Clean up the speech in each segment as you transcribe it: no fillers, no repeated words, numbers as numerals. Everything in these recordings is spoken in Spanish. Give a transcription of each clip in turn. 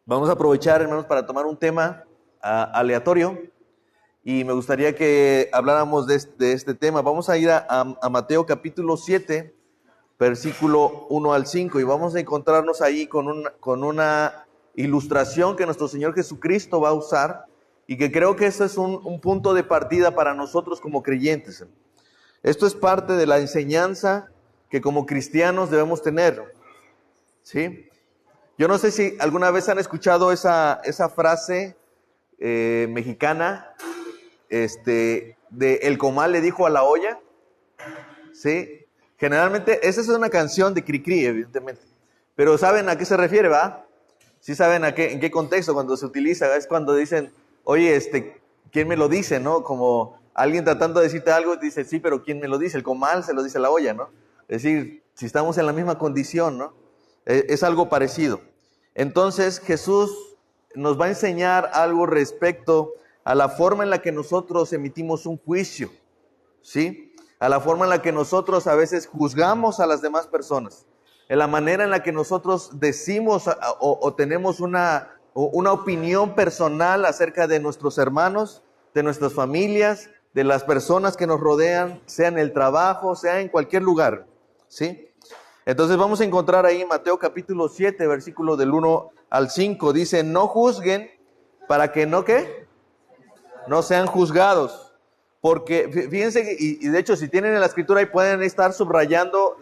Vamos a aprovechar, hermanos, para tomar un tema aleatorio y me gustaría que habláramos de este tema. Vamos a ir a Mateo capítulo 7, versículo 1 al 5 y vamos a encontrarnos ahí con una ilustración que nuestro Señor Jesucristo va a usar y que creo que ese es un punto de partida para nosotros como creyentes. Esto es parte de la enseñanza que como cristianos debemos tener, ¿sí? Yo no sé si alguna vez han escuchado esa frase mexicana, de el comal le dijo a la olla, ¿sí? Generalmente, esa es una canción de Cricri, evidentemente, pero ¿saben a qué se refiere, va? ¿Sí saben en qué contexto cuando se utiliza? Es cuando dicen, oye, ¿quién me lo dice, no? Como alguien tratando de decirte algo, dice, sí, pero ¿quién me lo dice? El comal se lo dice a la olla, ¿no? Es decir, si estamos en la misma condición, ¿no? Es algo parecido. Entonces Jesús nos va a enseñar algo respecto a la forma en la que nosotros emitimos un juicio, ¿sí? A la forma en la que nosotros a veces juzgamos a las demás personas, en la manera en la que nosotros decimos o tenemos una opinión personal acerca de nuestros hermanos, de nuestras familias, de las personas que nos rodean, sea en el trabajo, sea en cualquier lugar, ¿sí? Entonces vamos a encontrar ahí en Mateo capítulo 7, versículo del 1 al 5. Dice, no juzguen para que no, ¿qué? No sean juzgados. Porque fíjense, y de hecho si tienen en la escritura ahí pueden estar subrayando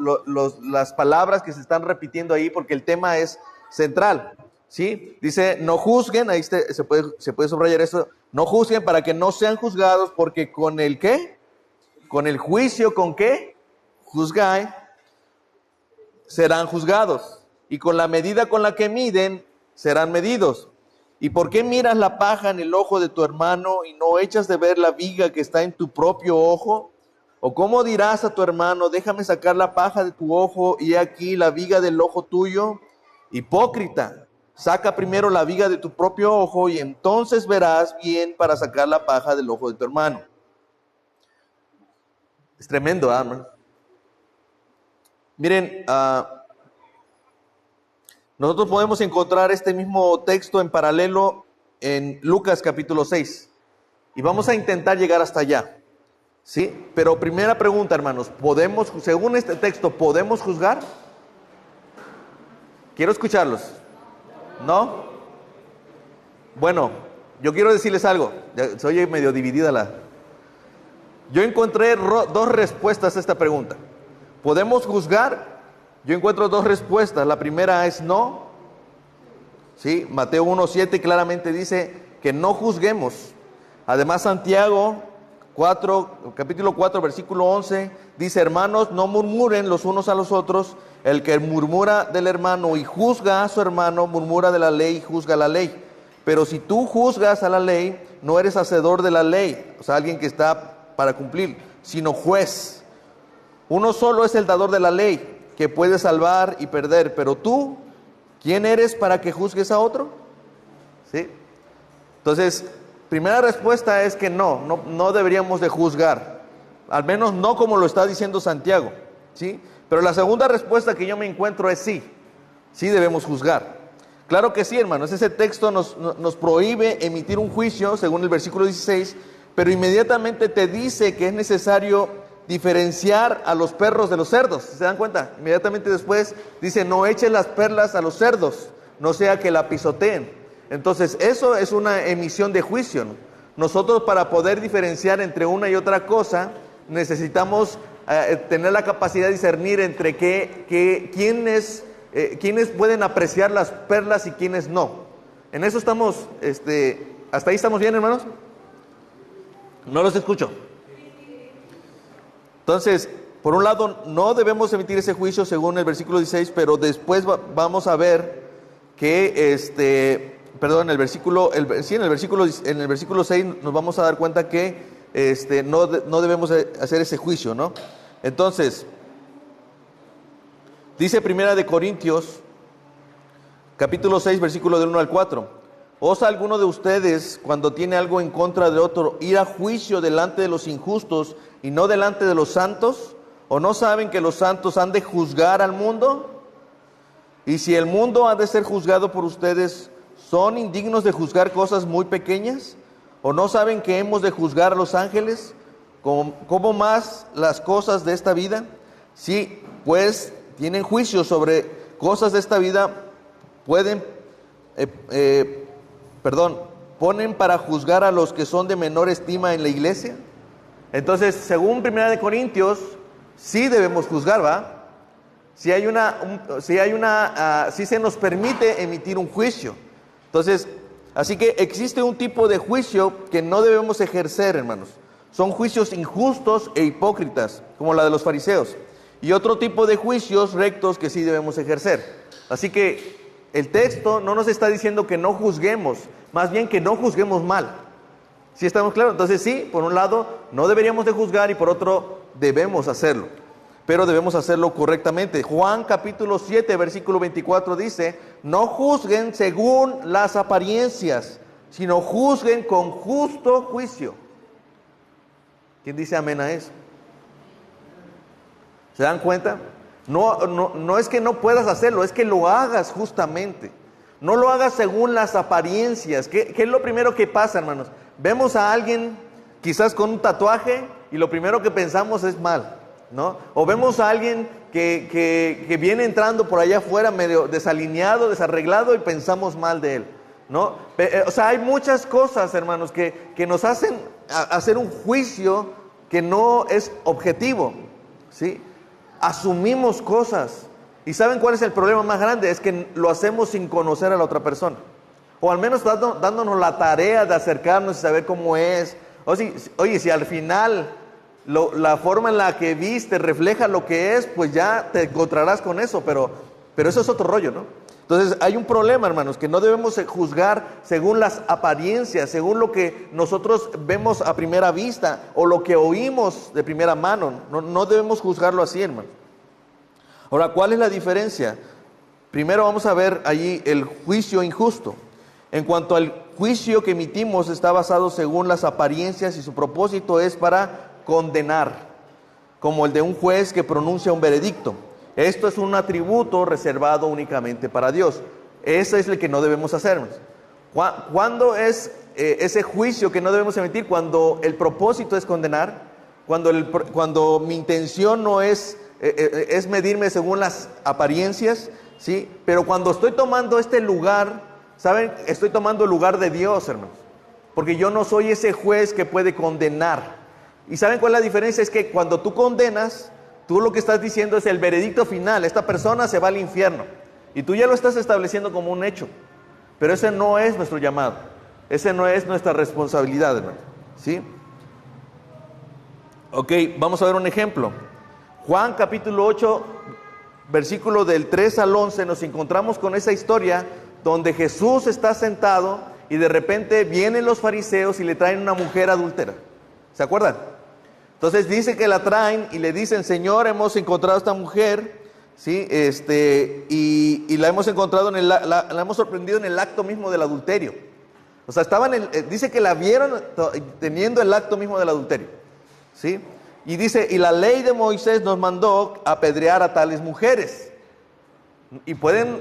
las palabras que se están repitiendo ahí porque el tema es central, ¿sí? Dice, no juzguen, ahí se puede subrayar eso, no juzguen para que no sean juzgados porque con el ¿qué? Con el juicio, ¿con qué? Juzgáis, serán juzgados, y con la medida con la que miden, serán medidos. ¿Y por qué miras la paja en el ojo de tu hermano y no echas de ver la viga que está en tu propio ojo? ¿O cómo dirás a tu hermano, déjame sacar la paja de tu ojo y aquí la viga del ojo tuyo? Hipócrita, saca primero la viga de tu propio ojo y entonces verás bien para sacar la paja del ojo de tu hermano. Es tremendo, hermano. Miren, nosotros podemos encontrar este mismo texto en paralelo en Lucas capítulo 6. Y vamos a intentar llegar hasta allá, ¿sí? Pero primera pregunta, hermanos, según este texto, ¿podemos juzgar? Quiero escucharlos. ¿No? Bueno, yo quiero decirles algo. Se oye medio dividida Yo encontré dos respuestas a esta pregunta. ¿Podemos juzgar? Yo encuentro dos respuestas. La primera es no. ¿Sí? Mateo 1:7 claramente dice que no juzguemos. Además Santiago capítulo 4, versículo 11 dice, hermanos, no murmuren los unos a los otros. El que murmura del hermano y juzga a su hermano, murmura de la ley y juzga la ley. Pero si tú juzgas a la ley, no eres hacedor de la ley, o sea, alguien que está para cumplir, sino juez. Uno solo es el dador de la ley, que puede salvar y perder, pero tú, ¿quién eres para que juzgues a otro? ¿Sí? Entonces, primera respuesta es que no deberíamos de juzgar, al menos no como lo está diciendo Santiago, ¿sí? Pero la segunda respuesta que yo me encuentro es sí debemos juzgar. Claro que sí, hermanos, ese texto nos prohíbe emitir un juicio, según el versículo 16, pero inmediatamente te dice que es necesario diferenciar a los perros de los cerdos. ¿Se dan cuenta? Inmediatamente después dice, no echen las perlas a los cerdos, no sea que la pisoteen. Entonces eso es una emisión de juicio, ¿no? Nosotros para poder diferenciar entre una y otra cosa necesitamos tener la capacidad de discernir entre quiénes pueden apreciar las perlas y quiénes no. En eso estamos, ¿hasta ahí estamos bien, hermanos? No los escucho. Entonces, por un lado, no debemos emitir ese juicio según el versículo 16, pero después vamos a ver que, en el versículo 6 nos vamos a dar cuenta que no debemos hacer ese juicio, ¿no? Entonces, dice Primera de Corintios, capítulo 6, versículo del 1 al 4. ¿Osa alguno de ustedes, cuando tiene algo en contra de otro, ir a juicio delante de los injustos y no delante de los santos? ¿O no saben que los santos han de juzgar al mundo? Y si el mundo ha de ser juzgado por ustedes, ¿Son indignos de juzgar cosas muy pequeñas? ¿O no saben que hemos de juzgar a los ángeles? ¿Cómo más las cosas de esta vida? Sí, pues tienen juicio sobre cosas de esta vida, ponen para juzgar a los que son de menor estima en la iglesia. Entonces, según 1 de Corintios, sí debemos juzgar, ¿va? Si se nos permite emitir un juicio. Entonces, así que existe un tipo de juicio que no debemos ejercer, hermanos. Son juicios injustos e hipócritas, como la de los fariseos. Y otro tipo de juicios rectos que sí debemos ejercer. Así que el texto no nos está diciendo que no juzguemos, más bien que no juzguemos mal. ¿Sí estamos claros? Entonces sí, por un lado, no deberíamos de juzgar y por otro, debemos hacerlo. Pero debemos hacerlo correctamente. Juan capítulo 7, versículo 24 dice, no juzguen según las apariencias, sino juzguen con justo juicio. ¿Quién dice amén a eso? ¿Se dan cuenta? No es que no puedas hacerlo, es que lo hagas justamente. No lo hagas según las apariencias. ¿Qué es lo primero que pasa, hermanos? Vemos a alguien quizás con un tatuaje y lo primero que pensamos es mal, ¿no? O vemos a alguien que viene entrando por allá afuera medio desalineado, desarreglado y pensamos mal de él, ¿no? O sea, hay muchas cosas, hermanos, que nos hacen hacer un juicio que no es objetivo, ¿sí? Asumimos cosas. ¿Y saben cuál es el problema más grande? Es que lo hacemos sin conocer a la otra persona. O al menos dándonos la tarea de acercarnos y saber cómo es. Oye, si al final la forma en la que viste refleja lo que es, pues ya te encontrarás con eso, pero eso es otro rollo, ¿no? Entonces hay un problema, hermanos, que no debemos juzgar según las apariencias, según lo que nosotros vemos a primera vista o lo que oímos de primera mano. No debemos juzgarlo así, hermanos. Ahora, ¿cuál es la diferencia? Primero vamos a ver allí el juicio injusto. En cuanto al juicio que emitimos, está basado según las apariencias y su propósito es para condenar, como el de un juez que pronuncia un veredicto. Esto es un atributo reservado únicamente para Dios. Ese es el que no debemos hacer. ¿Cuándo es ese juicio que no debemos emitir? Cuando el propósito es condenar, cuando mi intención no es medirme según las apariencias, ¿sí? Pero cuando estoy tomando este lugar, ¿saben? Estoy tomando el lugar de Dios, hermanos. Porque yo no soy ese juez que puede condenar. ¿Y saben cuál es la diferencia? Es que cuando tú condenas, tú lo que estás diciendo es el veredicto final. Esta persona se va al infierno. Y tú ya lo estás estableciendo como un hecho. Pero ese no es nuestro llamado. Ese no es nuestra responsabilidad, hermano. ¿Sí? Ok, vamos a ver un ejemplo. Juan capítulo 8, versículo del 3 al 11, nos encontramos con esa historia donde Jesús está sentado y de repente vienen los fariseos y le traen una mujer adúltera. ¿Se acuerdan? Entonces dice que la traen y le dicen, Señor, hemos encontrado a esta mujer, ¿sí? Y la hemos encontrado, la hemos sorprendido en el acto mismo del adulterio. O sea, dice que la vieron teniendo el acto mismo del adulterio, ¿sí? Y dice, y la ley de Moisés nos mandó apedrear a tales mujeres. Y pueden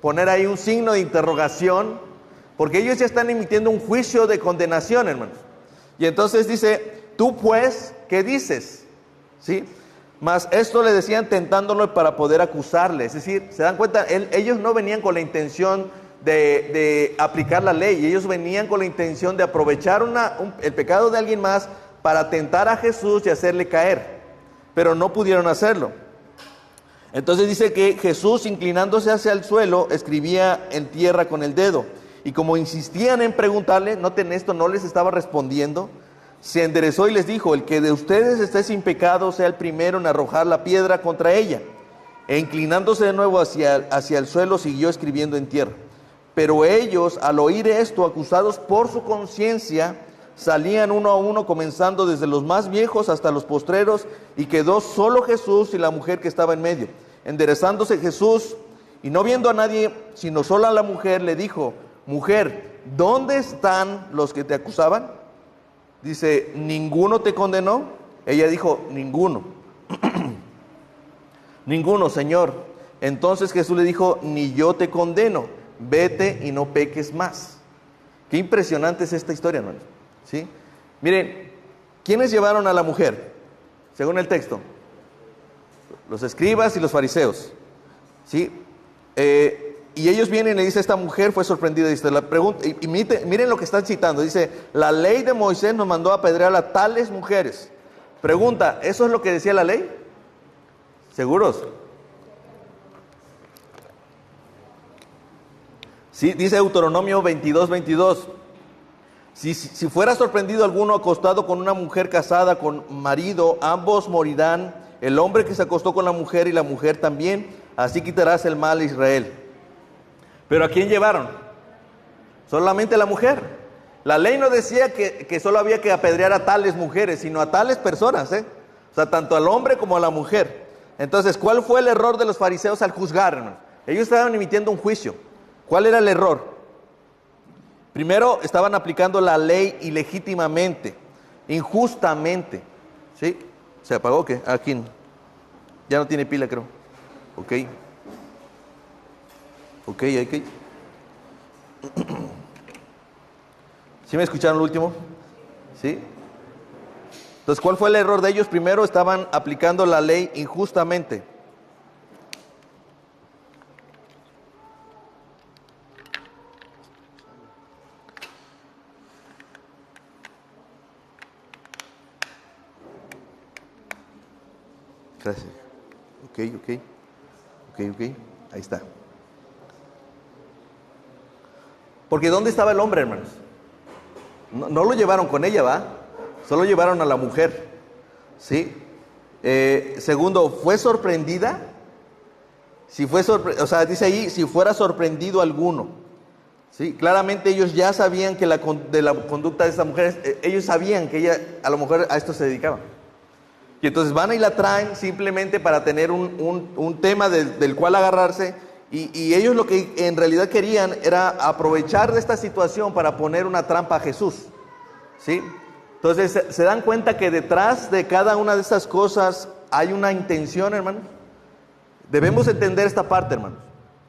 poner ahí un signo de interrogación, porque ellos ya están emitiendo un juicio de condenación, hermanos. Y entonces dice, tú pues, ¿qué dices? ¿Sí? Mas esto le decían tentándolo para poder acusarle. Es decir, ¿se dan cuenta? Ellos no venían con la intención de aplicar la ley. Ellos venían con la intención de aprovechar el pecado de alguien más para tentar a Jesús y hacerle caer. Pero no pudieron hacerlo. Entonces dice que Jesús, inclinándose hacia el suelo, escribía en tierra con el dedo. Y como insistían en preguntarle, noten esto, no les estaba respondiendo, se enderezó y les dijo, el que de ustedes esté sin pecado sea el primero en arrojar la piedra contra ella. E inclinándose de nuevo hacia el suelo, siguió escribiendo en tierra. Pero ellos, al oír esto, acusados por su conciencia, salían uno a uno, comenzando desde los más viejos hasta los postreros, y quedó solo Jesús y la mujer que estaba en medio. Enderezándose Jesús, y no viendo a nadie, sino solo a la mujer, le dijo, mujer, ¿dónde están los que te acusaban? Dice, ¿ninguno te condenó? Ella dijo, ninguno. Ninguno, Señor. Entonces Jesús le dijo, ni yo te condeno, vete y no peques más. Qué impresionante es esta historia, hermanos. ¿Sí? Miren, ¿quiénes llevaron a la mujer? Según el texto, los escribas y los fariseos. ¿Sí? Y ellos vienen y le dicen, esta mujer fue sorprendida. Dice, la pregunta, y miren lo que están citando. Dice, la ley de Moisés nos mandó a apedrear a tales mujeres. Pregunta, ¿eso es lo que decía la ley? ¿Seguros? Sí, dice Deuteronomio 22:22. Si fuera sorprendido alguno acostado con una mujer casada con marido, ambos morirán, el hombre que se acostó con la mujer y la mujer también, así quitarás el mal a Israel. ¿Pero a quién llevaron? Solamente a la mujer. La ley no decía que solo había que apedrear a tales mujeres, sino a tales personas, O sea, tanto al hombre como a la mujer. Entonces, ¿cuál fue el error de los fariseos al juzgar, hermanos? Ellos estaban emitiendo un juicio. ¿Cuál era el error? Primero, estaban aplicando la ley ilegítimamente, injustamente. ¿Sí? ¿Se apagó o qué? Aquí ya no tiene pila, creo. Ok. Ok, hay que... ¿Sí me escucharon lo último? ¿Sí? Entonces, ¿cuál fue el error de ellos? Primero, estaban aplicando la ley injustamente. Gracias. Ok. Ahí está. Porque ¿dónde estaba el hombre, hermanos? No lo llevaron con ella, ¿va? Solo llevaron a la mujer. ¿Sí? Segundo, ¿fue sorprendida? O sea, dice ahí, si fuera sorprendido alguno. ¿Sí? Claramente ellos ya sabían que de la conducta de esta mujer, ellos sabían que ella a lo mejor a esto se dedicaba. Y entonces van y la traen simplemente para tener un tema del cual agarrarse. Y ellos lo que en realidad querían era aprovechar de esta situación para poner una trampa a Jesús. ¿Sí? Entonces se dan cuenta que detrás de cada una de estas cosas hay una intención, hermanos. Debemos entender esta parte, hermanos.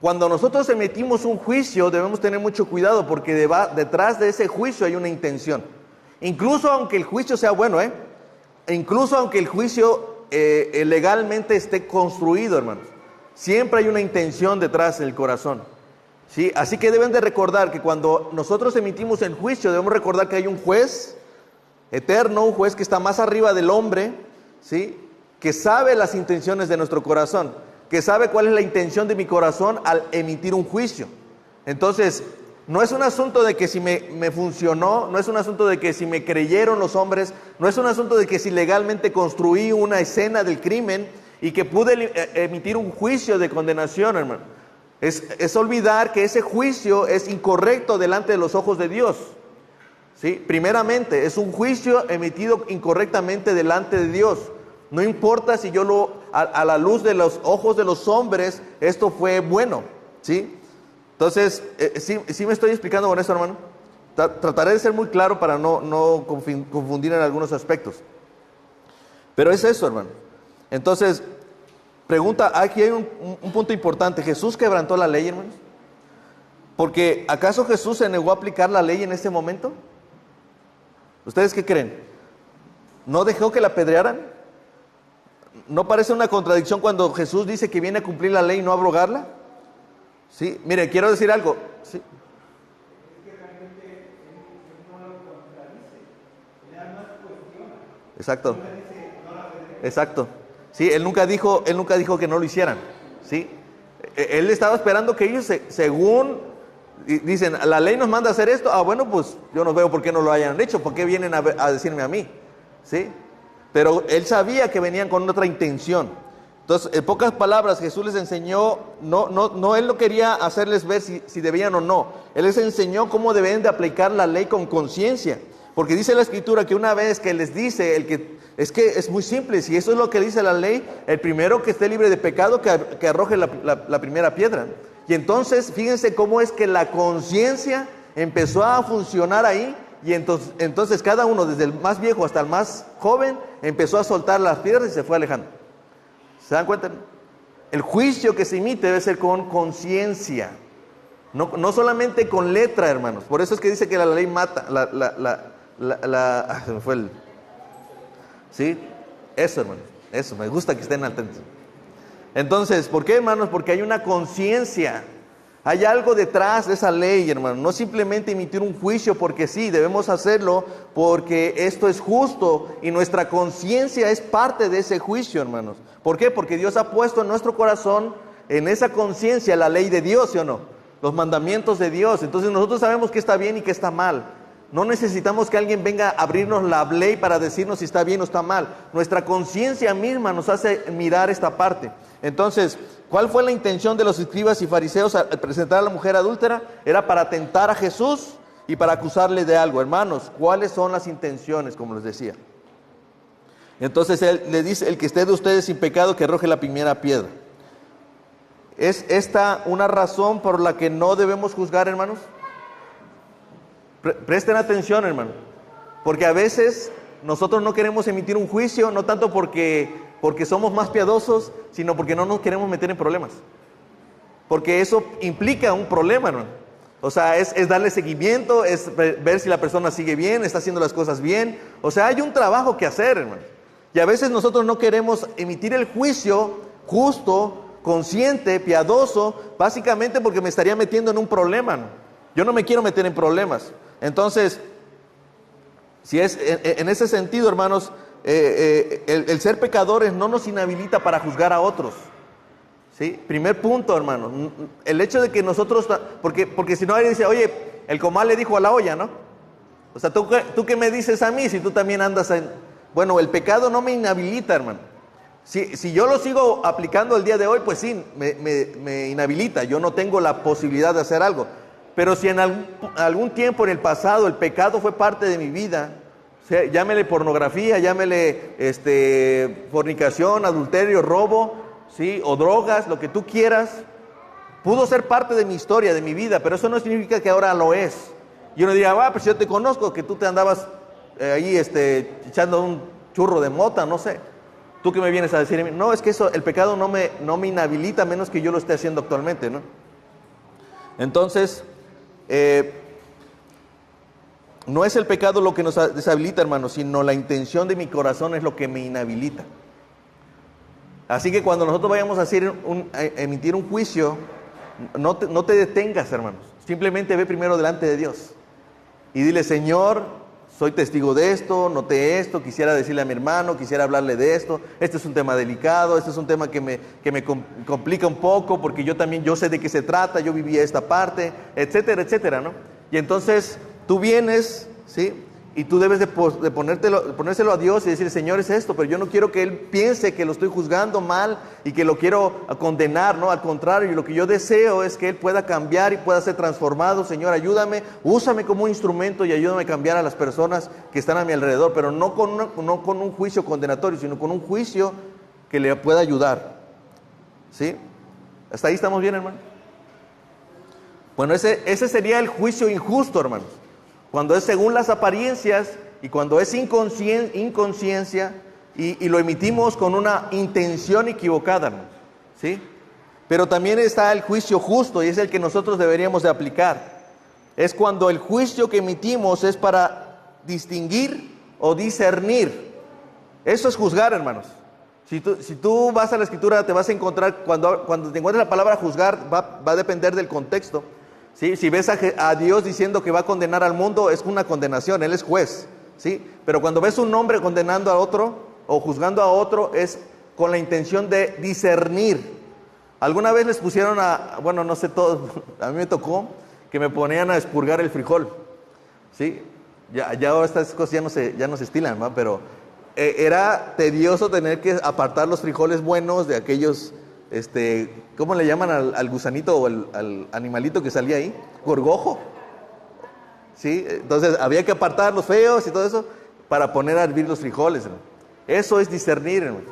Cuando nosotros emitimos un juicio debemos tener mucho cuidado porque detrás de ese juicio hay una intención. Incluso aunque el juicio sea bueno, incluso aunque el juicio legalmente esté construido, hermanos, siempre hay una intención detrás del corazón. ¿Sí? Así que deben de recordar que cuando nosotros emitimos el juicio, debemos recordar que hay un juez eterno, un juez que está más arriba del hombre, ¿sí? Que sabe las intenciones de nuestro corazón, que sabe cuál es la intención de mi corazón al emitir un juicio. Entonces, no es un asunto de que si me funcionó, no es un asunto de que si me creyeron los hombres, no es un asunto de que si legalmente construí una escena del crimen y que pude emitir un juicio de condenación, hermano. Es olvidar que ese juicio es incorrecto delante de los ojos de Dios. ¿Sí? Primeramente, es un juicio emitido incorrectamente delante de Dios. No importa si a la luz de los ojos de los hombres, esto fue bueno. ¿Sí? Entonces, ¿sí me estoy explicando con esto, hermano? Trataré de ser muy claro para no confundir en algunos aspectos. Pero es eso, hermano. Entonces, pregunta, aquí hay un punto importante. ¿Jesús quebrantó la ley, hermanos? Porque ¿acaso Jesús se negó a aplicar la ley en ese momento? ¿Ustedes qué creen? ¿No dejó que la apedrearan? ¿No parece una contradicción cuando Jesús dice que viene a cumplir la ley y no a abrogarla? Sí, mire, quiero decir algo. Sí. Exacto. Exacto. Sí, él nunca dijo que no lo hicieran. Sí. Él estaba esperando que ellos, según dicen, la ley nos manda a hacer esto. Ah, bueno, pues yo no veo por qué no lo hayan hecho. ¿Por qué vienen a decirme a mí? Sí. Pero él sabía que venían con otra intención. Entonces, en pocas palabras, Jesús les enseñó, él no quería hacerles ver si debían o no. Él les enseñó cómo deben de aplicar la ley con conciencia. Porque dice la Escritura que una vez que les dice, es que es muy simple, si eso es lo que dice la ley, el primero que esté libre de pecado, que arroje la primera piedra. Y entonces, fíjense cómo es que la conciencia empezó a funcionar ahí, y entonces cada uno, desde el más viejo hasta el más joven, empezó a soltar las piedras y se fue alejando. ¿Se dan cuenta? El juicio que se emite debe ser con conciencia. No solamente con letra, hermanos. Por eso es que dice que la ley mata. Se me fue el... ¿Sí? Eso, hermanos. Eso, me gusta que estén atentos. Entonces, ¿por qué, hermanos? Porque hay una conciencia. Hay algo detrás de esa ley, hermano. No simplemente emitir un juicio porque sí, debemos hacerlo porque esto es justo y nuestra conciencia es parte de ese juicio, hermanos. ¿Por qué? Porque Dios ha puesto en nuestro corazón, en esa conciencia, la ley de Dios, ¿sí o no? Los mandamientos de Dios. Entonces nosotros sabemos qué está bien y qué está mal. No necesitamos que alguien venga a abrirnos la ley para decirnos si está bien o está mal. Nuestra conciencia misma nos hace mirar esta parte. Entonces, ¿cuál fue la intención de los escribas y fariseos al presentar a la mujer adúltera? Era para tentar a Jesús y para acusarle de algo. Hermanos, ¿cuáles son las intenciones? Como les decía. Entonces él le dice: el que esté de ustedes sin pecado, que arroje la primera piedra. ¿Es esta una razón por la que no debemos juzgar, hermanos? Presten atención, hermano. Porque a veces nosotros no queremos emitir un juicio, no tanto porque somos más piadosos, sino porque no nos queremos meter en problemas. Porque eso implica un problema, hermano. O sea, es darle seguimiento, es ver si la persona sigue bien, está haciendo las cosas bien. O sea, hay un trabajo que hacer, hermano. Y a veces nosotros no queremos emitir el juicio justo, consciente, piadoso, básicamente porque me estaría metiendo en un problema, ¿no? Yo no me quiero meter en problemas. Entonces, si es en ese sentido, hermanos, el ser pecadores no nos inhabilita para juzgar a otros. ¿Sí? Primer punto, hermano. El hecho de que nosotros, porque si no alguien dice: oye, el comal le dijo a la olla, ¿no? O sea, ¿tú qué me dices a mí si tú también andas en...? Bueno, el pecado no me inhabilita, hermano. Si yo lo sigo aplicando el día de hoy, pues sí, me inhabilita. Yo no tengo la posibilidad de hacer algo. Pero si en algún tiempo en el pasado el pecado fue parte de mi vida, o sea, llámele pornografía, llámele fornicación, adulterio, robo, ¿sí? O drogas, lo que tú quieras, pudo ser parte de mi historia, de mi vida, pero eso no significa que ahora lo es. Y uno diría: pues yo te conozco, que tú te andabas ahí echando un churro de mota, no sé. ¿Tú qué me vienes a decir? No, es que eso, el pecado no me inhabilita, a menos que yo lo esté haciendo actualmente, ¿no? Entonces, no es el pecado lo que nos deshabilita, hermanos, sino la intención de mi corazón es lo que me inhabilita. Así que cuando nosotros vayamos a emitir un juicio, no te detengas, hermanos. Simplemente ve primero delante de Dios y dile: Señor, soy testigo de esto, noté esto, quisiera decirle a mi hermano, quisiera hablarle de esto. Este es un tema delicado, este es un tema que me complica un poco, porque yo sé de qué se trata, yo viví esta parte, etcétera, etcétera, ¿no? Y entonces tú vienes, ¿sí? Y tú debes de ponérselo a Dios y decir: Señor, es esto, pero yo no quiero que Él piense que lo estoy juzgando mal y que lo quiero condenar, ¿no? Al contrario, y lo que yo deseo es que Él pueda cambiar y pueda ser transformado. Señor, ayúdame, úsame como un instrumento y ayúdame a cambiar a las personas que están a mi alrededor, pero no con un juicio condenatorio, sino con un juicio que le pueda ayudar. ¿Sí? ¿Hasta ahí estamos bien, hermano? Bueno, ese sería el juicio injusto, hermanos. Cuando es según las apariencias y cuando es inconsciencia y lo emitimos con una intención equivocada, ¿no? ¿Sí? Pero también está el juicio justo, y es el que nosotros deberíamos de aplicar. Es cuando el juicio que emitimos es para distinguir o discernir. Eso es juzgar, hermanos. Si tú vas a la Escritura, te vas a encontrar, cuando te encuentres la palabra juzgar, va a depender del contexto. ¿Sí? Si ves a Dios diciendo que va a condenar al mundo, es una condenación, Él es juez, ¿sí? Pero cuando ves un hombre condenando a otro o juzgando a otro, es con la intención de discernir. Alguna vez les pusieron bueno, no sé todos, a mí me tocó que me ponían a expurgar el frijol, ¿sí? Ya ahora estas cosas ya no se estilan, ¿va? Pero era tedioso tener que apartar los frijoles buenos de aquellos... ¿cómo le llaman al gusanito o al animalito que salía ahí? Gorgojo. ¿Sí? Entonces había que apartar los feos y todo eso para poner a hervir los frijoles, hermano. Eso es discernir, hermano.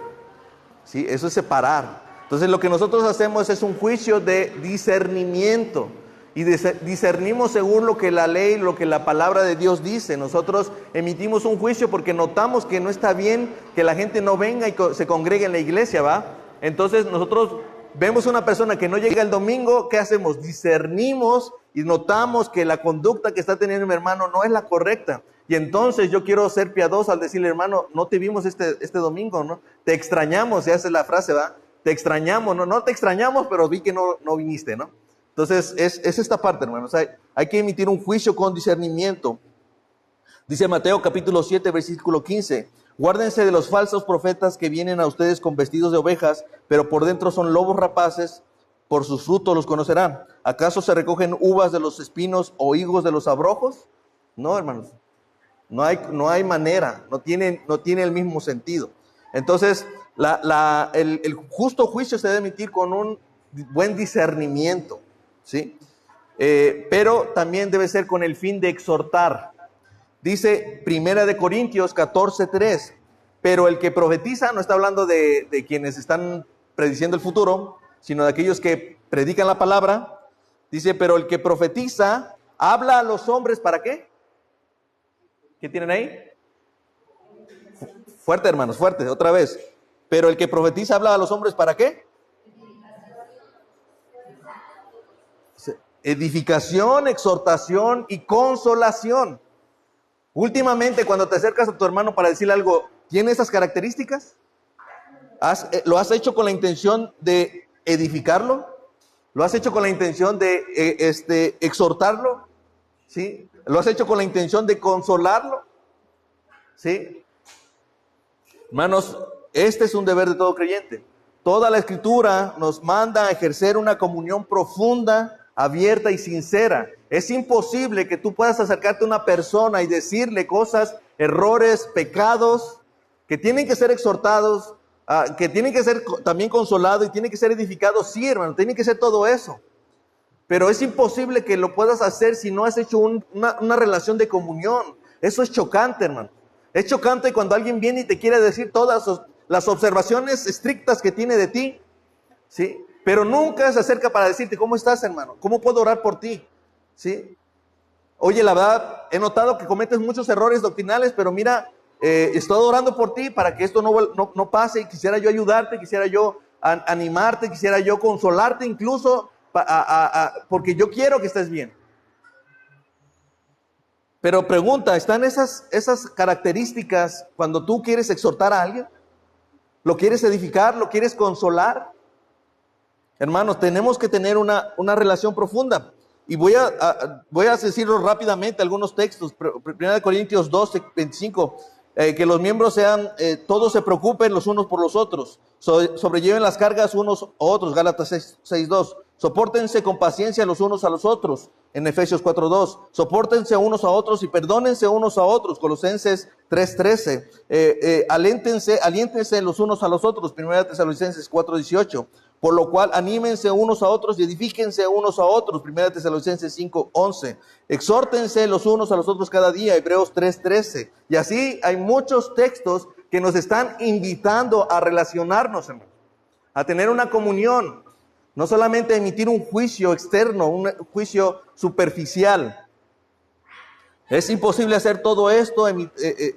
¿Sí? Eso es separar. Entonces lo que nosotros hacemos es un juicio de discernimiento. Y discernimos según lo que la ley, lo que la palabra de Dios dice. Nosotros emitimos un juicio porque notamos que no está bien que la gente no venga y se congregue en la iglesia, ¿va? Entonces nosotros vemos una persona que no llega el domingo, ¿qué hacemos? Discernimos y notamos que la conducta que está teniendo mi hermano no es la correcta. Y entonces yo quiero ser piadoso al decirle, hermano, no te vimos este domingo, ¿no? Te extrañamos, ya esa es la frase, ¿va? Te extrañamos, no te extrañamos, pero vi que no viniste, ¿no? Entonces es esta parte, hermanos. Hay que emitir un juicio con discernimiento. Dice Mateo capítulo 7, versículo 15. Guárdense de los falsos profetas que vienen a ustedes con vestidos de ovejas, pero por dentro son lobos rapaces. Por sus frutos los conocerán. ¿Acaso se recogen uvas de los espinos o higos de los abrojos? No, hermanos. No hay manera. No tiene el mismo sentido. Entonces, el justo juicio se debe emitir con un buen discernimiento, ¿sí? Pero también debe ser con el fin de exhortar. Dice 1 Corintios 14:3, pero el que profetiza, no está hablando de quienes están prediciendo el futuro, sino de aquellos que predican la palabra. Dice, pero el que profetiza habla a los hombres, ¿para qué? ¿Qué tienen ahí? Fuerte, hermanos, fuerte, otra vez. Pero el que profetiza habla a los hombres, ¿para qué? Edificación, exhortación y consolación. Últimamente, cuando te acercas a tu hermano para decirle algo, ¿tiene esas características? ¿Lo has hecho con la intención de edificarlo? ¿Lo has hecho con la intención de exhortarlo? ¿Sí? ¿Lo has hecho con la intención de consolarlo? ¿Sí? Hermanos, este es un deber de todo creyente. Toda la Escritura nos manda a ejercer una comunión profunda, abierta y sincera. Es imposible que tú puedas acercarte a una persona y decirle cosas, errores, pecados, que tienen que ser exhortados, que tienen que ser también consolados y tienen que ser edificados. Sí, hermano, tiene que ser todo eso. Pero es imposible que lo puedas hacer si no has hecho una relación de comunión. Eso es chocante, hermano. Es chocante cuando alguien viene y te quiere decir todas las observaciones estrictas que tiene de ti, ¿sí? Pero nunca se acerca para decirte, ¿cómo estás, hermano? ¿Cómo puedo orar por ti? ¿Sí? Oye, la verdad, he notado que cometes muchos errores doctrinales, pero mira, estoy orando por ti para que esto no pase. Quisiera yo ayudarte, quisiera yo animarte, quisiera yo consolarte incluso, porque yo quiero que estés bien. Pero pregunta, ¿están esas características cuando tú quieres exhortar a alguien? ¿Lo quieres edificar? ¿Lo quieres consolar? Hermanos, tenemos que tener una relación profunda. Y voy a decirlo rápidamente, algunos textos. 1 Corintios 12, 25. Que los miembros todos se preocupen los unos por los otros. Sobrelleven las cargas unos a otros. Gálatas 6:2. Sopórtense con paciencia los unos a los otros. En Efesios 4:2. Sopórtense unos a otros y perdónense unos a otros. Colosenses 3:13. Aliéntense los unos a los otros. 1 Tesalonicenses 4:18. Por lo cual, anímense unos a otros y edifíquense unos a otros. 1 Tesalonicenses 5:11. Exhórtense los unos a los otros cada día. Hebreos 3:13. Y así hay muchos textos que nos están invitando a relacionarnos, hermano, a tener una comunión. No solamente a emitir un juicio externo, un juicio superficial. Es imposible hacer todo esto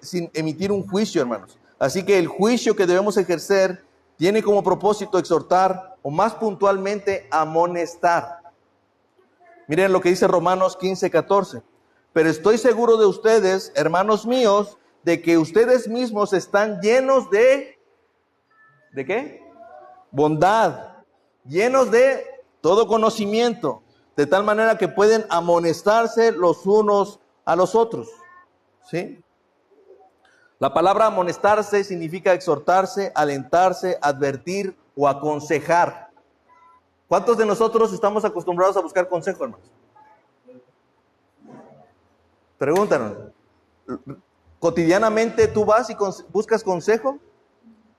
sin emitir un juicio, hermanos. Así que el juicio que debemos ejercer tiene como propósito exhortar, o más puntualmente, amonestar. Miren lo que dice Romanos 15:14. Pero estoy seguro de ustedes, hermanos míos, de que ustedes mismos están llenos ¿de qué? Bondad, llenos de todo conocimiento, de tal manera que pueden amonestarse los unos a los otros. ¿Sí? La palabra amonestarse significa exhortarse, alentarse, advertir o aconsejar. ¿Cuántos de nosotros estamos acostumbrados a buscar consejo, hermanos? Pregúntanos. ¿Cotidianamente tú vas y buscas consejo?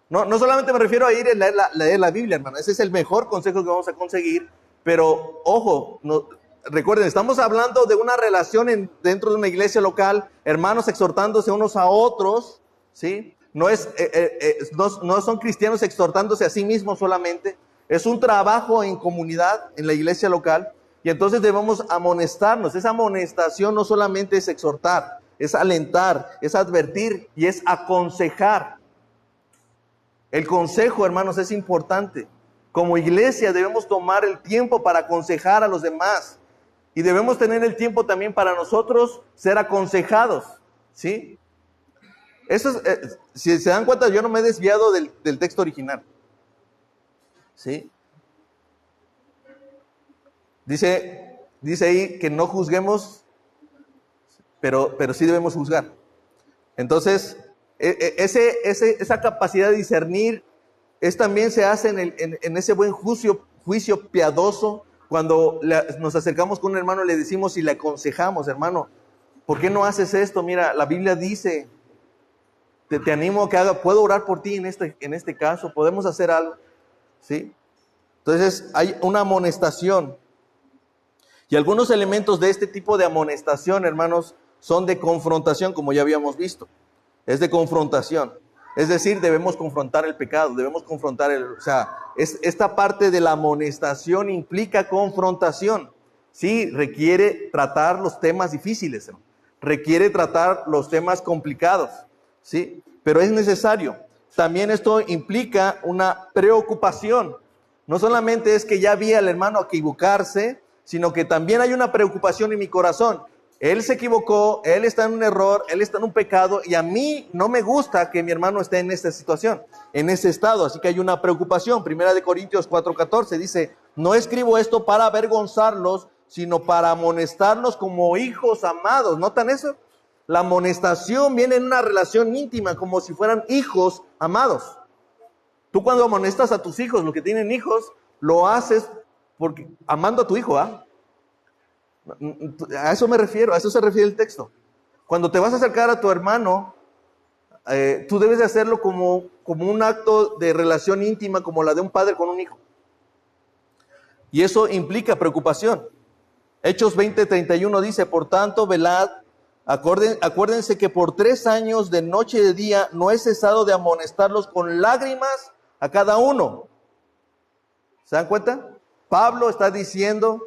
No solamente me refiero a ir a leer la Biblia, hermano. Ese es el mejor consejo que vamos a conseguir. Pero, ojo, recuerden, estamos hablando de una relación dentro de una iglesia local, hermanos exhortándose unos a otros, ¿sí? No son cristianos exhortándose a sí mismos solamente. Es un trabajo en comunidad, en la iglesia local. Y entonces debemos amonestarnos. Esa amonestación no solamente es exhortar, es alentar, es advertir y es aconsejar. El consejo, hermanos, es importante. Como iglesia debemos tomar el tiempo para aconsejar a los demás. Y debemos tener el tiempo también para nosotros ser aconsejados, ¿sí? Eso es, si se dan cuenta, yo no me he desviado del texto original, ¿sí? Dice ahí que no juzguemos, pero sí debemos juzgar. Entonces, esa capacidad de discernir también se hace en ese buen juicio piadoso. Cuando nos acercamos con un hermano y le decimos y le aconsejamos, hermano, ¿por qué no haces esto? Mira, la Biblia dice, te animo a que puedo orar por ti en este caso, podemos hacer algo, ¿sí? Entonces hay una amonestación. Y algunos elementos de este tipo de amonestación, hermanos, son de confrontación, como ya habíamos visto. Es de confrontación. Es decir, debemos confrontar el pecado, debemos confrontar esta parte de la amonestación implica confrontación. Sí, requiere tratar los temas difíciles, ¿no? Requiere tratar los temas complicados, ¿sí? Pero es necesario. También esto implica una preocupación. No solamente es que ya vi al hermano equivocarse, sino que también hay una preocupación en mi corazón. Él se equivocó, él está en un error, él está en un pecado y a mí no me gusta que mi hermano esté en esta situación, en ese estado. Así que hay una preocupación. Primera de Corintios 4:14 dice, no escribo esto para avergonzarlos, sino para amonestarlos como hijos amados. ¿Notan eso? La amonestación viene en una relación íntima, como si fueran hijos amados. Tú cuando amonestas a tus hijos, los que tienen hijos, lo haces porque amando a tu hijo, ¿ah? A eso me refiero, a eso se refiere el texto. Cuando te vas a acercar a tu hermano, tú debes de hacerlo como un acto de relación íntima, como la de un padre con un hijo. Y eso implica preocupación. Hechos 20:31 dice, por tanto, velad, acuérdense que por 3 años de noche y de día no he cesado de amonestarlos con lágrimas a cada uno. ¿Se dan cuenta? Pablo está diciendo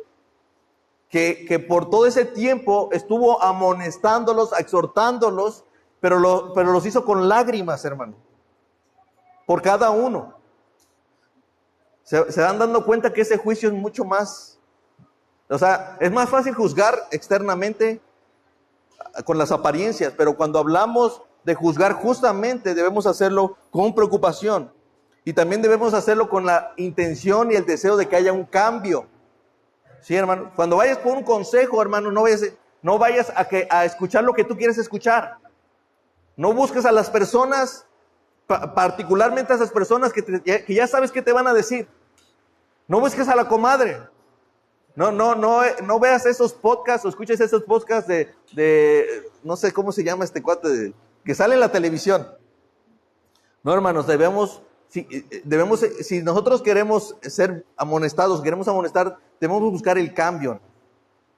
que por todo ese tiempo estuvo amonestándolos, exhortándolos, pero los hizo con lágrimas, hermano, por cada uno. Se dan dando cuenta que ese juicio es mucho más, es más fácil juzgar externamente con las apariencias, pero cuando hablamos de juzgar justamente debemos hacerlo con preocupación y también debemos hacerlo con la intención y el deseo de que haya un cambio. Sí, hermano, cuando vayas por un consejo, hermano, no vayas a escuchar lo que tú quieres escuchar. No busques a las personas, particularmente a esas personas que ya sabes qué te van a decir. No busques a la comadre. No veas esos podcasts o escuches esos podcasts de no sé cómo se llama este cuate, que sale en la televisión. No, hermanos, si nosotros queremos ser amonestados, queremos amonestar, debemos buscar el cambio.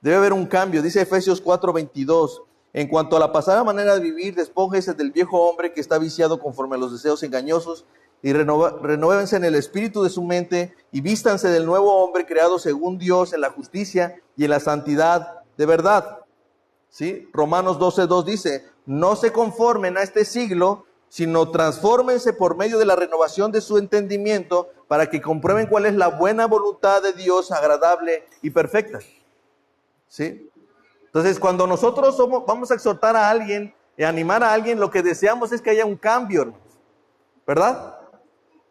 Debe haber un cambio. Dice Efesios 4:22, en cuanto a la pasada manera de vivir, despójese del viejo hombre que está viciado conforme a los deseos engañosos y renuévense en el espíritu de su mente y vístanse del nuevo hombre creado según Dios en la justicia y en la santidad de verdad. ¿Sí? Romanos 12:2 dice, no se conformen a este siglo, sino transfórmense por medio de la renovación de su entendimiento para que comprueben cuál es la buena voluntad de Dios, agradable y perfecta. ¿Sí? Entonces, cuando nosotros vamos a exhortar a alguien y animar a alguien, lo que deseamos es que haya un cambio, hermanos, ¿verdad?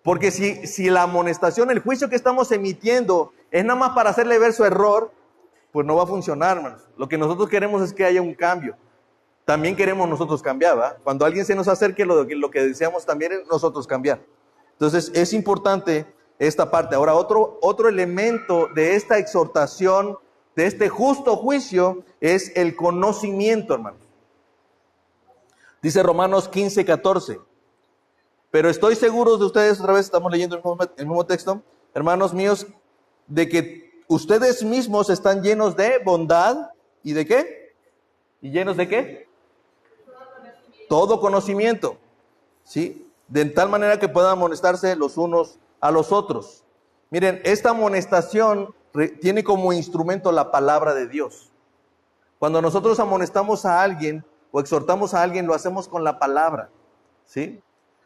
Porque si la amonestación, el juicio que estamos emitiendo es nada más para hacerle ver su error, pues no va a funcionar, hermanos. Lo que nosotros queremos es que haya un cambio. También queremos nosotros cambiar, ¿verdad? Cuando alguien se nos acerque, lo que deseamos también es nosotros cambiar. Entonces, es importante esta parte. Ahora, otro elemento de esta exhortación, de este justo juicio, es el conocimiento, hermanos. Dice Romanos 15:14. Pero estoy seguro de ustedes, otra vez estamos leyendo el mismo texto, hermanos míos, de que ustedes mismos están llenos de bondad y ¿de qué? ¿Y llenos de qué? Todo conocimiento, ¿sí? De tal manera que puedan amonestarse los unos a los otros. Miren, esta amonestación tiene como instrumento la palabra de Dios. Cuando nosotros amonestamos a alguien o exhortamos a alguien, lo hacemos con la palabra, ¿sí?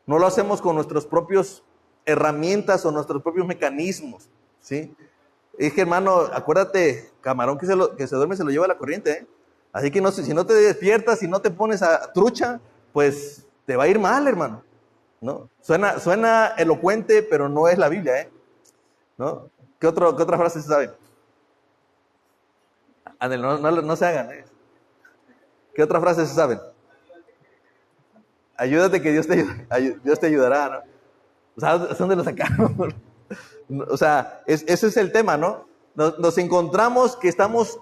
No lo hacemos con nuestros propios herramientas o nuestros propios mecanismos, ¿sí? Es que, hermano, acuérdate, camarón que se duerme se lo lleva la corriente, ¿eh? Así que no, si no te despiertas, si no te pones a trucha, pues te va a ir mal, hermano, ¿no? Suena elocuente, pero no es la Biblia, ¿eh? ¿No? ¿Qué otra frase se sabe? Ándale, no se hagan, ¿eh? ¿Qué otra frase se saben? Ayúdate que Dios te ayudará, ¿no? O sea, ¿dónde lo sacaron? O sea, ese es el tema, ¿no? Nos encontramos que estamos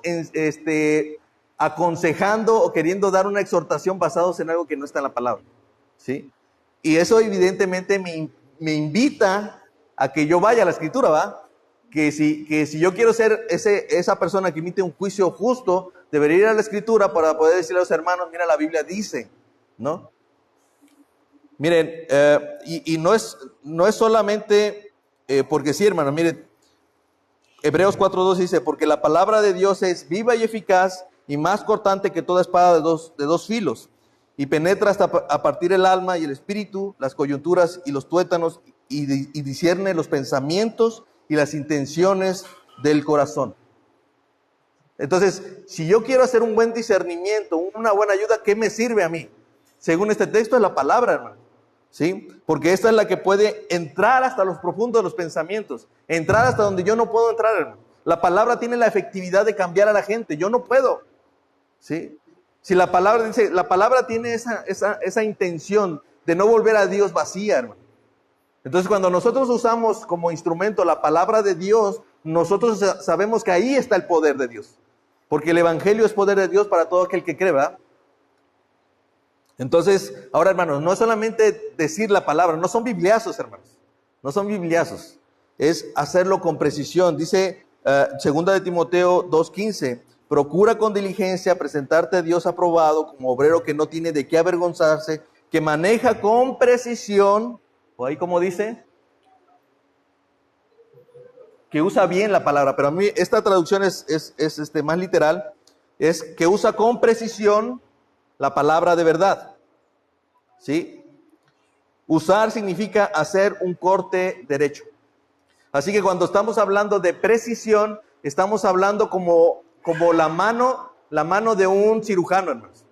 aconsejando o queriendo dar una exhortación basados en algo que no está en la palabra, ¿sí? Y eso evidentemente me invita a que yo vaya a la escritura, ¿va? Que si yo quiero ser esa persona que emite un juicio justo, debería ir a la escritura para poder decirle a los hermanos, mira, la Biblia dice, ¿no? Miren, y no es solamente porque sí, hermano, miren, Hebreos 4:2 dice, porque la palabra de Dios es viva y eficaz y más cortante que toda espada de dos filos, y penetra hasta a partir el alma y el espíritu, las coyunturas y los tuétanos, y discierne los pensamientos y las intenciones del corazón. Entonces, si yo quiero hacer un buen discernimiento, una buena ayuda, ¿qué me sirve a mí? Según este texto es la palabra, hermano, ¿sí? Porque esta es la que puede entrar hasta los profundos de los pensamientos, entrar hasta donde yo no puedo entrar, hermano. La palabra tiene la efectividad de cambiar a la gente, yo no puedo, ¿sí? Si la palabra dice, la palabra tiene esa intención de no volver a Dios vacía, hermano. Entonces, cuando nosotros usamos como instrumento la palabra de Dios, nosotros sabemos que ahí está el poder de Dios. Porque el evangelio es poder de Dios para todo aquel que cree, ¿verdad? Entonces, ahora, hermanos, no es solamente decir la palabra, no son bibliazos, hermanos. No son bibliazos. Es hacerlo con precisión. Dice 2 de Timoteo 2:15, procura con diligencia presentarte a Dios aprobado como obrero que no tiene de qué avergonzarse, que maneja con precisión, o ahí como dice, que usa bien la palabra, pero a mí esta traducción es más literal, es que usa con precisión la palabra de verdad, ¿sí? Usar significa hacer un corte derecho. Así que cuando estamos hablando de precisión, estamos hablando como la mano de un cirujano, hermanos.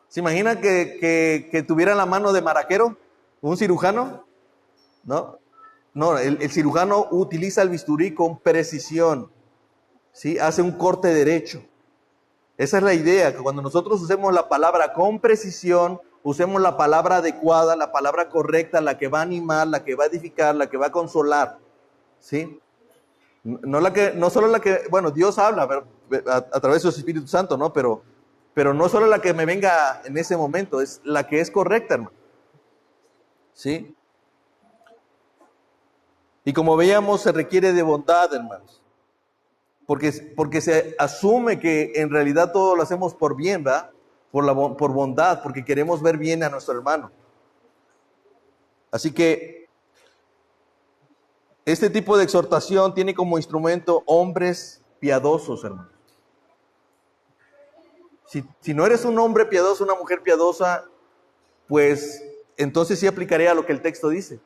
¿Se imagina que tuviera la mano de maraquero, un cirujano? No, el cirujano utiliza el bisturí con precisión, ¿sí? Hace un corte derecho. Esa es la idea, que cuando nosotros usemos la palabra con precisión, usemos la palabra adecuada, la palabra correcta, la que va a animar, la que va a edificar, la que va a consolar, ¿sí? No solo la que, bueno, Dios habla a través de su Espíritu Santo, ¿no? Pero no solo la que me venga en ese momento, es la que es correcta, hermano, ¿sí? Y como veíamos, se requiere de bondad, hermanos. Porque se asume que en realidad todo lo hacemos por bien, ¿verdad? Por bondad, porque queremos ver bien a nuestro hermano. Así que este tipo de exhortación tiene como instrumento hombres piadosos, hermanos. Si no eres un hombre piadoso, una mujer piadosa, pues entonces sí aplicaría a lo que el texto dice.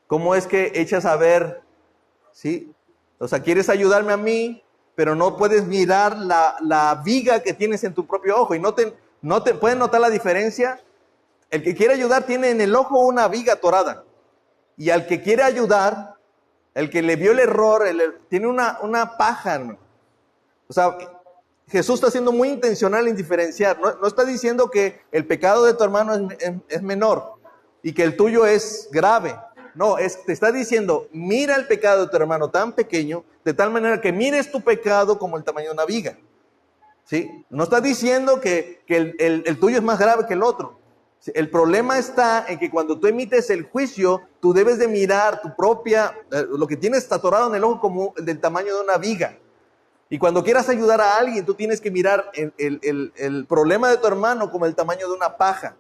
¿Cómo es que echas a ver, sí? O sea, quieres ayudarme a mí, pero no puedes mirar la viga que tienes en tu propio ojo. Y ¿pueden notar la diferencia? El que quiere ayudar tiene en el ojo una viga atorada. Y al que quiere ayudar, el que le vio el error, tiene una paja, hermano. O sea, Jesús está siendo muy intencional en diferenciar. No está diciendo que el pecado de tu hermano es menor y que el tuyo es grave. No, te está diciendo, mira el pecado de tu hermano tan pequeño, de tal manera que mires tu pecado como el tamaño de una viga, ¿sí? No está diciendo que el tuyo es más grave que el otro. El problema está en que cuando tú emites el juicio, tú debes de mirar tu propia, lo que tienes atorado en el ojo como del tamaño de una viga. Y cuando quieras ayudar a alguien, tú tienes que mirar el problema de tu hermano como el tamaño de una paja.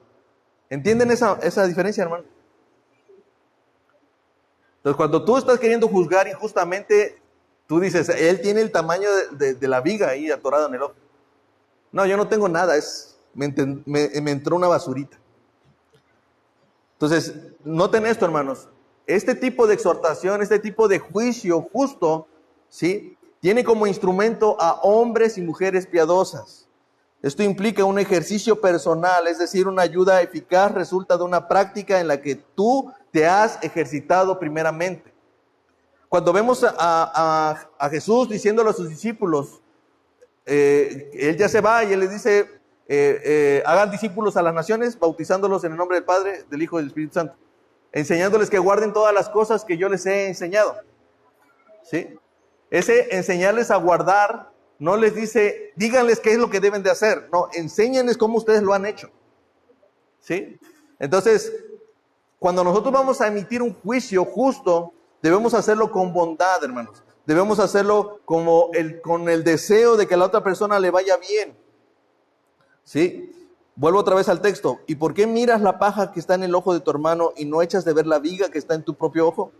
¿Entienden esa diferencia, hermano? Entonces, cuando tú estás queriendo juzgar injustamente, tú dices, él tiene el tamaño de la viga ahí atorada en el ojo. No, yo no tengo nada, me entró una basurita. Entonces, noten esto, hermanos. este tipo de exhortación, este tipo de juicio justo, ¿sí?, tiene como instrumento a hombres y mujeres piadosas. Esto implica un ejercicio personal, es decir, una ayuda eficaz resulta de una práctica en la que tú te has ejercitado primeramente. Cuando vemos a Jesús diciéndole a sus discípulos, Él ya se va y Él les dice, hagan discípulos a las naciones, bautizándolos en el nombre del Padre, del Hijo y del Espíritu Santo, enseñándoles que guarden todas las cosas que yo les he enseñado. ¿Sí? Ese enseñarles a guardar no les dice, díganles qué es lo que deben de hacer. No, enséñenles cómo ustedes lo han hecho. ¿Sí? Entonces, cuando nosotros vamos a emitir un juicio justo, debemos hacerlo con bondad, hermanos. Debemos hacerlo con el deseo de que a la otra persona le vaya bien. ¿Sí? Vuelvo otra vez al texto. ¿Y por qué miras la paja que está en el ojo de tu hermano y no echas de ver la viga que está en tu propio ojo?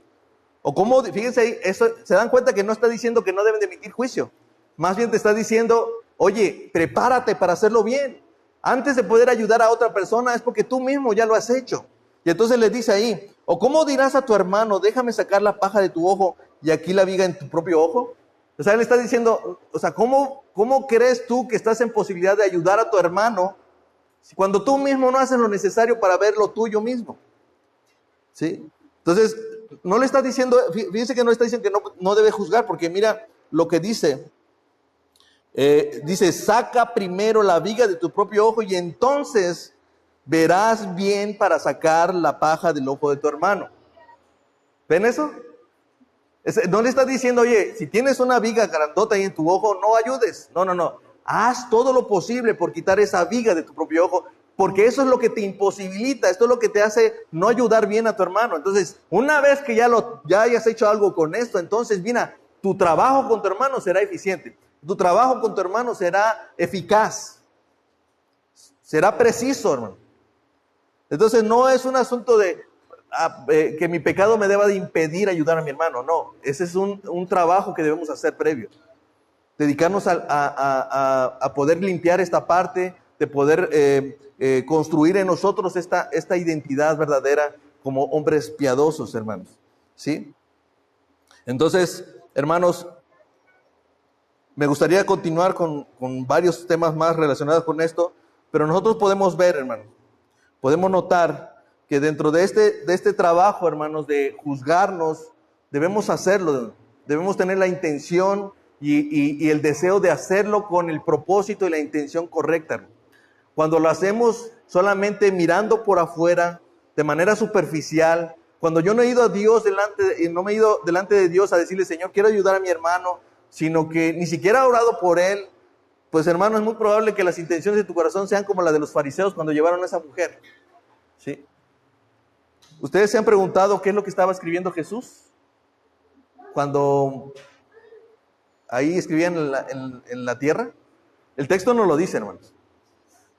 O cómo, fíjense ahí, eso, se dan cuenta que no está diciendo que no deben de emitir juicio. Más bien te está diciendo, oye, prepárate para hacerlo bien. Antes de poder ayudar a otra persona es porque tú mismo ya lo has hecho. Y entonces le dice ahí, o cómo dirás a tu hermano, déjame sacar la paja de tu ojo y aquí la viga en tu propio ojo. O sea, él está diciendo, o sea, ¿cómo crees tú que estás en posibilidad de ayudar a tu hermano cuando tú mismo no haces lo necesario para ver lo tuyo mismo? ¿Sí? Entonces, no le está diciendo, fíjense que no está diciendo que no debe juzgar, porque mira lo que dice. Dice, saca primero la viga de tu propio ojo y entonces verás bien para sacar la paja del ojo de tu hermano. ¿Ven eso? No le está diciendo, oye, si tienes una viga grandota ahí en tu ojo, no ayudes. No. Haz todo lo posible por quitar esa viga de tu propio ojo, porque eso es lo que te imposibilita, esto es lo que te hace no ayudar bien a tu hermano. Entonces, una vez que ya hayas hecho algo con esto, entonces, mira, tu trabajo con tu hermano será eficiente. Tu trabajo con tu hermano será eficaz. Será preciso, hermano. Entonces, no es un asunto de que mi pecado me deba de impedir ayudar a mi hermano. No, ese es un trabajo que debemos hacer previo. Dedicarnos a poder limpiar esta parte, de poder construir en nosotros esta identidad verdadera como hombres piadosos, hermanos. ¿Sí? Entonces, hermanos, me gustaría continuar con varios temas más relacionados con esto, pero nosotros podemos ver, hermanos, podemos notar que dentro de este trabajo, hermanos, de juzgarnos, debemos hacerlo, debemos tener la intención y el deseo de hacerlo con el propósito y la intención correcta, hermano. Cuando lo hacemos solamente mirando por afuera, de manera superficial, cuando yo no he ido a Dios no me he ido delante de Dios a decirle, Señor, quiero ayudar a mi hermano, sino que ni siquiera he orado por él, pues hermano, es muy probable que las intenciones de tu corazón sean como las de los fariseos cuando llevaron a esa mujer. ¿Sí? ¿Ustedes se han preguntado qué es lo que estaba escribiendo Jesús? Cuando ahí escribían en la tierra. El texto no lo dice, hermanos.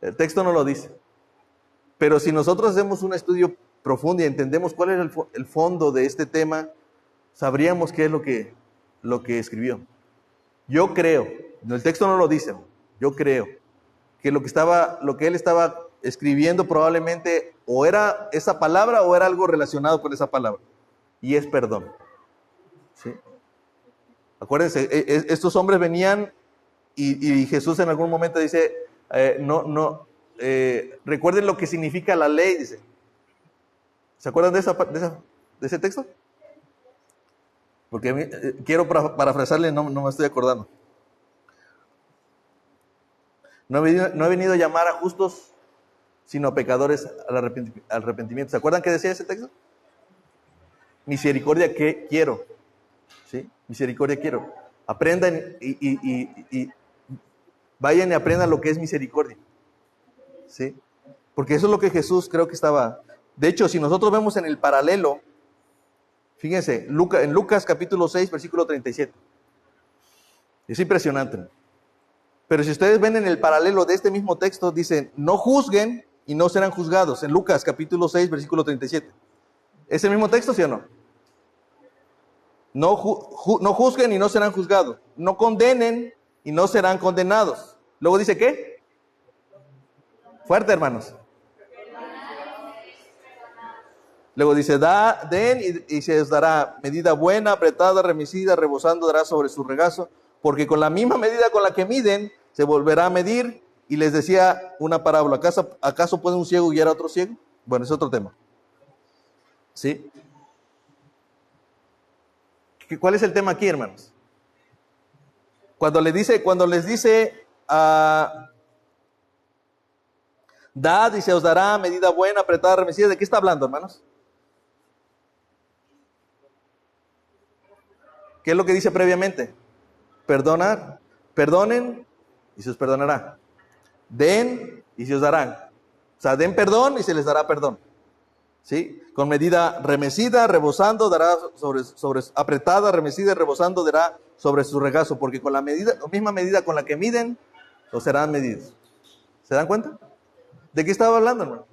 El texto no lo dice. Pero si nosotros hacemos un estudio profundo y entendemos cuál es el fondo de este tema, sabríamos qué es lo que escribió. Yo creo, el texto no lo dice, yo creo que lo que él estaba escribiendo probablemente o era esa palabra o era algo relacionado con esa palabra. Y es perdón. ¿Sí? Acuérdense, estos hombres venían y Jesús en algún momento dice, recuerden lo que significa la ley, dice. ¿Se acuerdan de ese texto? Porque quiero parafrasarle, no me estoy acordando. No he venido a llamar a justos, sino a pecadores al arrepentimiento. ¿Se acuerdan qué decía ese texto? Misericordia que quiero. ¿Sí? Misericordia quiero. Aprendan y vayan y aprendan lo que es misericordia. ¿Sí? Porque eso es lo que Jesús creo que estaba. De hecho, si nosotros vemos en el paralelo, fíjense, en Lucas capítulo 6, versículo 37. Es impresionante. Pero si ustedes ven en el paralelo de este mismo texto, dice, no juzguen y no serán juzgados. En Lucas capítulo 6, versículo 37. ¿Es el mismo texto, sí o no? No juzguen y no serán juzgados. No condenen y no serán condenados. Luego dice, ¿qué? Fuerte, hermanos. Luego dice, den y se os dará medida buena, apretada, remecida, rebosando, dará sobre su regazo, porque con la misma medida con la que miden, se volverá a medir. Y les decía una parábola, ¿acaso puede un ciego guiar a otro ciego? Bueno, es otro tema. ¿Sí? ¿Cuál es el tema aquí, hermanos? Cuando les dice, dad y se os dará medida buena, apretada, remecida, ¿de qué está hablando, hermanos? ¿Qué es lo que dice previamente? Perdonen y se os perdonará. Den y se os darán. O sea, den perdón y se les dará perdón. ¿Sí? Con medida remecida, rebosando, dará sobre apretada, remecida, rebosando, dará sobre su regazo, porque con la misma medida con la que miden, los serán medidos. ¿Se dan cuenta? ¿De qué estaba hablando, hermano?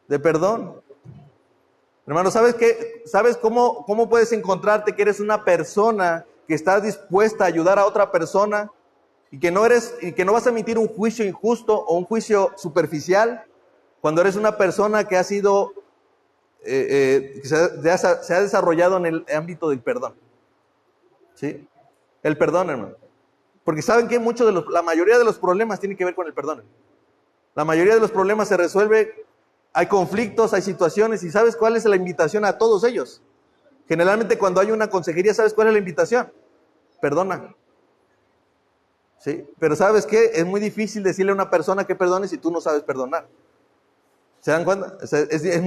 De perdón. Hermano, ¿sabes qué? ¿Sabes cómo puedes encontrarte que eres una persona que está dispuesta a ayudar a otra persona y que no vas a emitir un juicio injusto o un juicio superficial cuando eres una persona que ha sido que se ha desarrollado en el ámbito del perdón? ¿Sí? El perdón, hermano. Porque saben que la mayoría de los problemas tienen que ver con el perdón. La mayoría de los problemas se resuelve, hay conflictos, hay situaciones, y ¿sabes cuál es la invitación a todos ellos? Generalmente cuando hay una consejería, ¿sabes cuál es la invitación? Perdona. ¿Sí? Pero ¿sabes qué? Es muy difícil decirle a una persona que perdone si tú no sabes perdonar. ¿Se dan cuenta? O sea, es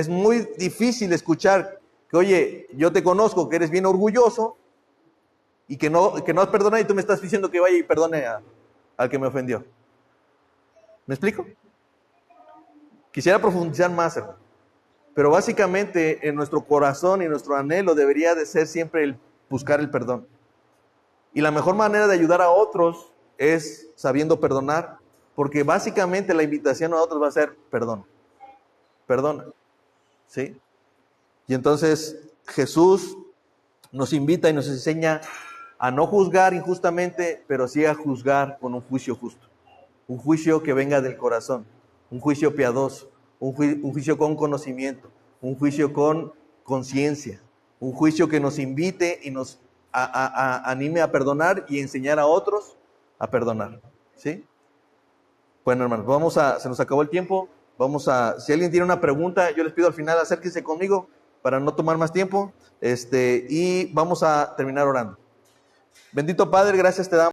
muy difícil escuchar que, oye, yo te conozco, que eres bien orgulloso y que no has perdonado y tú me estás diciendo que vaya y perdone al que me ofendió. ¿Me explico? Quisiera profundizar más, hermano. Pero básicamente en nuestro corazón y nuestro anhelo debería de ser siempre el buscar el perdón. Y la mejor manera de ayudar a otros es sabiendo perdonar, porque básicamente la invitación a otros va a ser perdón. Perdona. ¿Sí? Y entonces Jesús nos invita y nos enseña a no juzgar injustamente, pero sí a juzgar con un juicio justo. Un juicio que venga del corazón, un juicio piadoso, un juicio con conocimiento, un juicio con conciencia, un juicio que nos invite y nos anime a perdonar y enseñar a otros a perdonar. ¿Sí? Bueno, hermanos, se nos acabó el tiempo. Si alguien tiene una pregunta, yo les pido al final acérquense conmigo para no tomar más tiempo, y vamos a terminar orando. Bendito Padre, gracias te damos.